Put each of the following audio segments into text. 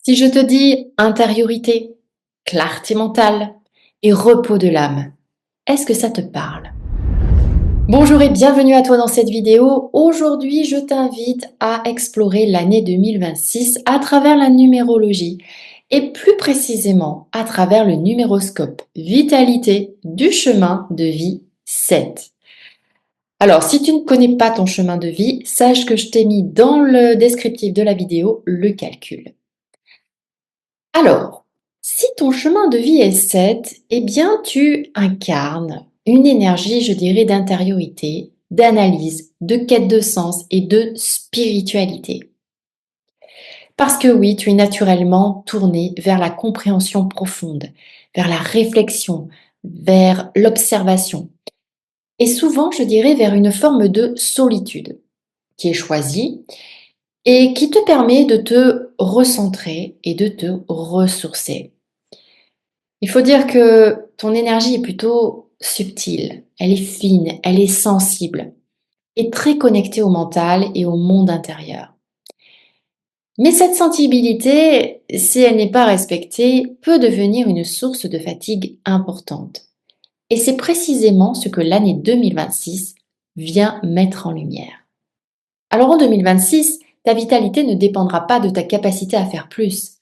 Si je te dis intériorité, clarté mentale et repos de l'âme, est-ce que ça te parle? Bonjour et bienvenue à toi dans cette vidéo. Aujourd'hui, je t'invite à explorer l'année 2026 à travers la numérologie et plus précisément à travers le numéroscope Vitalité du chemin de vie 7. Alors, si tu ne connais pas ton chemin de vie, sache que je t'ai mis dans le descriptif de la vidéo le calcul. Alors, si ton chemin de vie est 7, eh bien, tu incarnes une énergie, je dirais, d'intériorité, d'analyse, de quête de sens et de spiritualité. Parce que oui, tu es naturellement tourné vers la compréhension profonde, vers la réflexion, vers l'observation. Et souvent, je dirais, vers une forme de solitude qui est choisie et qui te permet de te recentrer et de te ressourcer. Il faut dire que ton énergie est plutôt subtile, elle est fine, elle est sensible et très connectée au mental et au monde intérieur. Mais cette sensibilité, si elle n'est pas respectée, peut devenir une source de fatigue importante. Et c'est précisément ce que l'année 2026 vient mettre en lumière. Alors en 2026, ta vitalité ne dépendra pas de ta capacité à faire plus,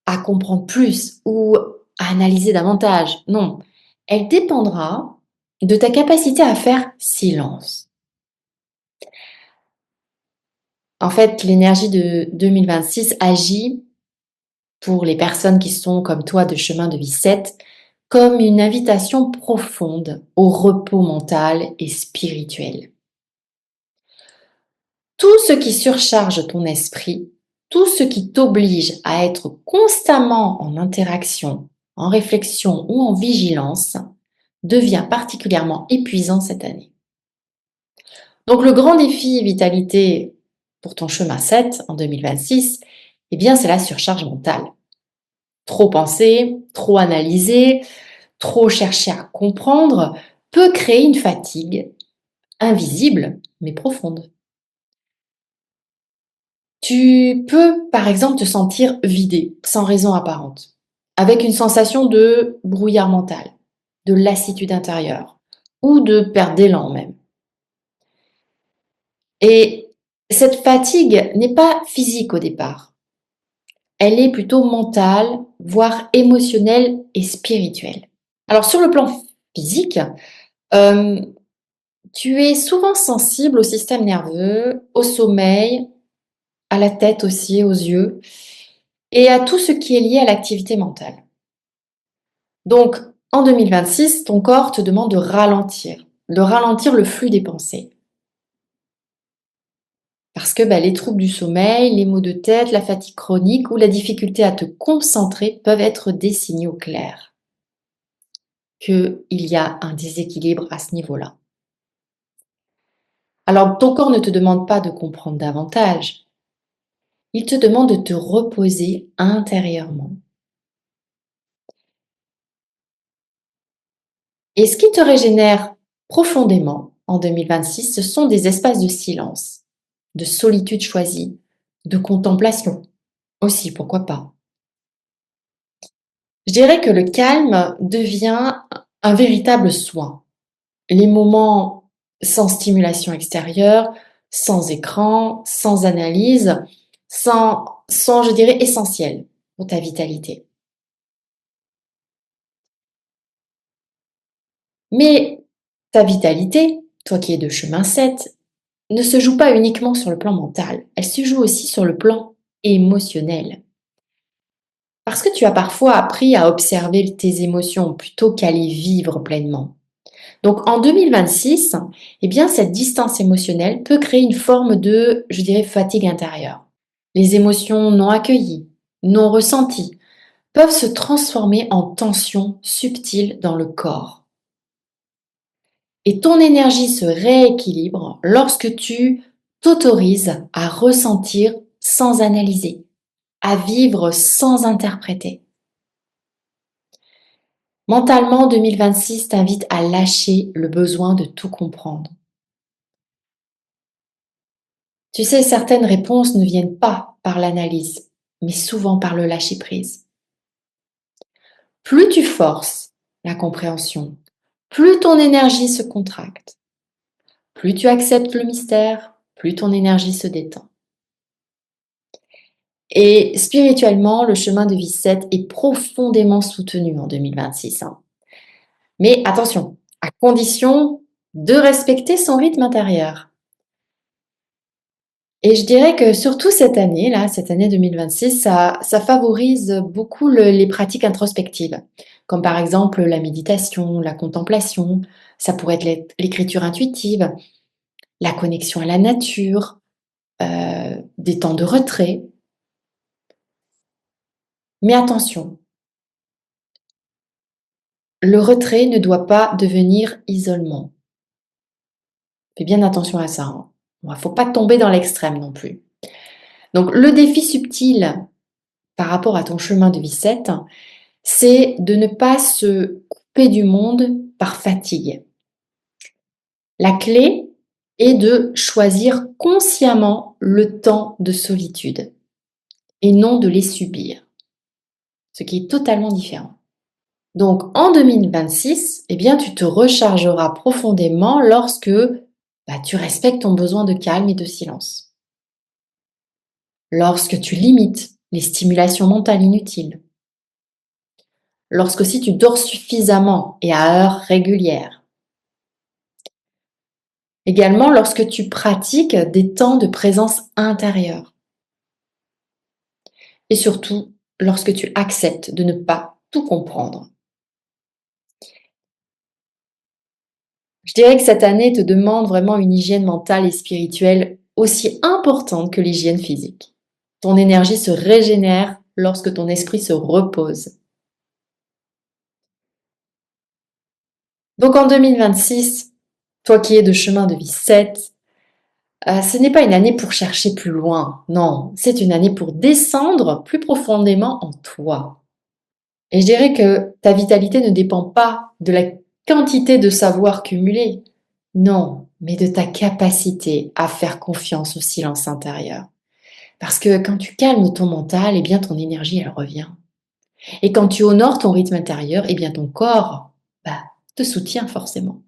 à comprendre plus ou à analyser davantage. Non, elle dépendra de ta capacité à faire silence. En fait, l'énergie de 2026 agit pour les personnes qui sont comme toi de chemin de vie 7 comme une invitation profonde au repos mental et spirituel. Tout ce qui surcharge ton esprit, tout ce qui t'oblige à être constamment en interaction, en réflexion ou en vigilance, devient particulièrement épuisant cette année. Donc le grand défi vitalité pour ton chemin 7 en 2026, eh bien c'est la surcharge mentale. Trop penser, trop analyser, trop chercher à comprendre peut créer une fatigue invisible mais profonde. Tu peux par exemple te sentir vidé sans raison apparente, avec une sensation de brouillard mental, de lassitude intérieure ou de perte d'élan même. Et cette fatigue n'est pas physique au départ. Elle est plutôt mentale, voire émotionnelle et spirituelle. Alors sur le plan physique, euh, tu es souvent sensible au système nerveux, au sommeil, à la tête aussi, aux yeux, et à tout ce qui est lié à l'activité mentale. Donc en 2026, ton corps te demande de ralentir le flux des pensées. Parce que les troubles du sommeil, les maux de tête, la fatigue chronique ou la difficulté à te concentrer peuvent être des signaux clairs qu'il y a un déséquilibre à ce niveau-là. Alors, ton corps ne te demande pas de comprendre davantage, il te demande de te reposer intérieurement. Et ce qui te régénère profondément en 2026, ce sont des espaces de silence, de solitude choisie, de contemplation aussi, pourquoi pas. Je dirais que le calme devient un véritable soin. Les moments sans stimulation extérieure, sans écran, sans analyse, sont, je dirais, essentiels pour ta vitalité. Mais ta vitalité, toi qui es de chemin 7, ne se joue pas uniquement sur le plan mental, elle se joue aussi sur le plan émotionnel. Parce que tu as parfois appris à observer tes émotions plutôt qu'à les vivre pleinement. Donc en 2026, eh bien, cette distance émotionnelle peut créer une forme de, je dirais, fatigue intérieure. Les émotions non accueillies, non ressenties, peuvent se transformer en tensions subtiles dans le corps. Et ton énergie se rééquilibre lorsque tu t'autorises à ressentir sans analyser, à vivre sans interpréter. Mentalement, 2026 t'invite à lâcher le besoin de tout comprendre. Tu sais, certaines réponses ne viennent pas par l'analyse. mais souvent par le lâcher-prise. Plus tu forces la compréhension, plus ton énergie se contracte. Plus tu acceptes le mystère, plus ton énergie se détend. Et spirituellement, le chemin de vie 7 est profondément soutenu en 2026, hein. Mais attention, à condition de respecter son rythme intérieur. Et je dirais que surtout cette année, là, cette année 2026, ça favorise beaucoup les pratiques introspectives, comme par exemple la méditation, la contemplation, ça pourrait être l'écriture intuitive, la connexion à la nature, des temps de retrait. Mais attention, le retrait ne doit pas devenir isolement. Fais bien attention à ça, hein. Il ne faut pas tomber dans l'extrême non plus. Donc le défi subtil par rapport à ton chemin de vie 7, c'est de ne pas se couper du monde par fatigue. La clé est de choisir consciemment le temps de solitude et non de les subir, ce qui est totalement différent. Donc en 2026, eh bien, tu te rechargeras profondément lorsque tu respectes ton besoin de calme et de silence. Lorsque tu limites les stimulations mentales inutiles. Lorsque si tu dors suffisamment et à heures régulières. Également lorsque tu pratiques des temps de présence intérieure. Et surtout, lorsque tu acceptes de ne pas tout comprendre. Je dirais que cette année te demande vraiment une hygiène mentale et spirituelle aussi importante que l'hygiène physique. Ton énergie se régénère lorsque ton esprit se repose. Donc en 2026, toi qui es de chemin de vie 7, ce n'est pas une année pour chercher plus loin, non, c'est une année pour descendre plus profondément en toi. Et je dirais que ta vitalité ne dépend pas de la quantité de savoir cumulé, non, mais de ta capacité à faire confiance au silence intérieur. Parce que quand tu calmes ton mental, eh bien ton énergie, elle revient. Et quand tu honores ton rythme intérieur, eh bien ton corps te soutient forcément.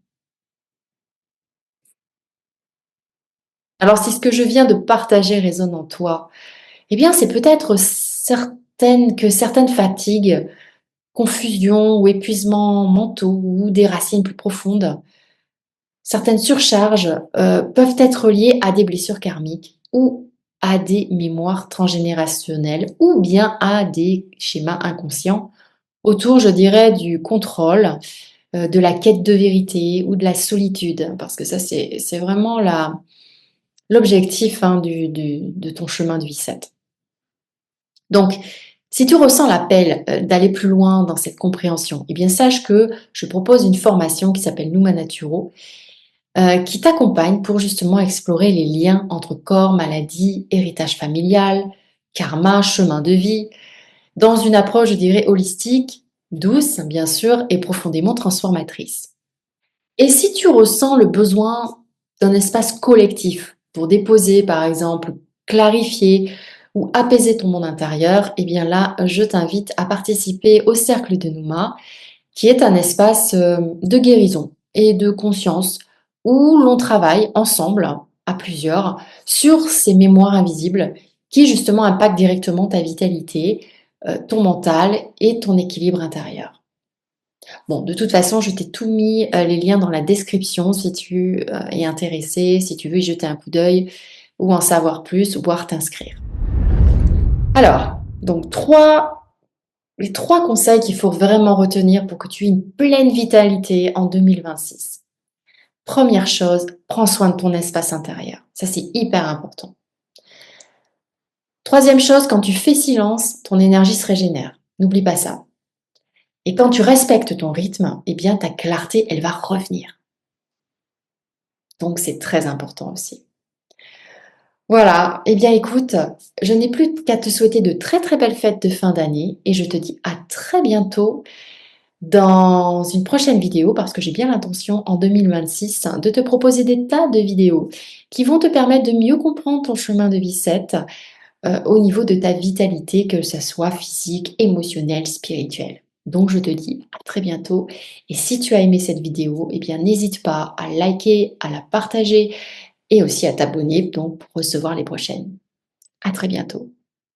Alors si ce que je viens de partager résonne en toi, eh bien c'est peut-être certaines fatigues, confusions ou épuisements mentaux ou des racines plus profondes. Certaines surcharges peuvent être liées à des blessures karmiques ou à des mémoires transgénérationnelles ou bien à des schémas inconscients autour, je dirais, du contrôle, de la quête de vérité ou de la solitude. Parce que ça, c'est vraiment l'objectif, hein, de ton chemin de vie 7. Donc, si tu ressens l'appel d'aller plus loin dans cette compréhension, eh bien sache que je propose une formation qui s'appelle Numa Naturo, qui t'accompagne pour justement explorer les liens entre corps, maladie, héritage familial, karma, chemin de vie, dans une approche, je dirais, holistique, douce, bien sûr, et profondément transformatrice. Et si tu ressens le besoin d'un espace collectif pour déposer, par exemple, clarifier ou apaiser ton monde intérieur, eh bien là, je t'invite à participer au Cercle de Nouma, qui est un espace de guérison et de conscience où l'on travaille ensemble, à plusieurs, sur ces mémoires invisibles qui justement impactent directement ta vitalité, ton mental et ton équilibre intérieur. Bon, de toute façon, je t'ai tout mis les liens dans la description si tu es intéressé, si tu veux y jeter un coup d'œil ou en savoir plus, voire t'inscrire. Alors, donc les 3 conseils qu'il faut vraiment retenir pour que tu aies une pleine vitalité en 2026. Première chose, prends soin de ton espace intérieur. Ça, c'est hyper important. Troisième chose, quand tu fais silence, ton énergie se régénère. N'oublie pas ça. Et quand tu respectes ton rythme, eh bien, ta clarté, elle va revenir. Donc, c'est très important aussi. Voilà, eh bien écoute, je n'ai plus qu'à te souhaiter de très très belles fêtes de fin d'année et je te dis à très bientôt dans une prochaine vidéo parce que j'ai bien l'intention en 2026 de te proposer des tas de vidéos qui vont te permettre de mieux comprendre ton chemin de vie 7 au niveau de ta vitalité, que ça soit physique, émotionnelle, spirituelle. Donc je te dis à très bientôt et si tu as aimé cette vidéo, eh bien n'hésite pas à liker, à la partager et aussi à t'abonner donc pour recevoir les prochaines. À très bientôt.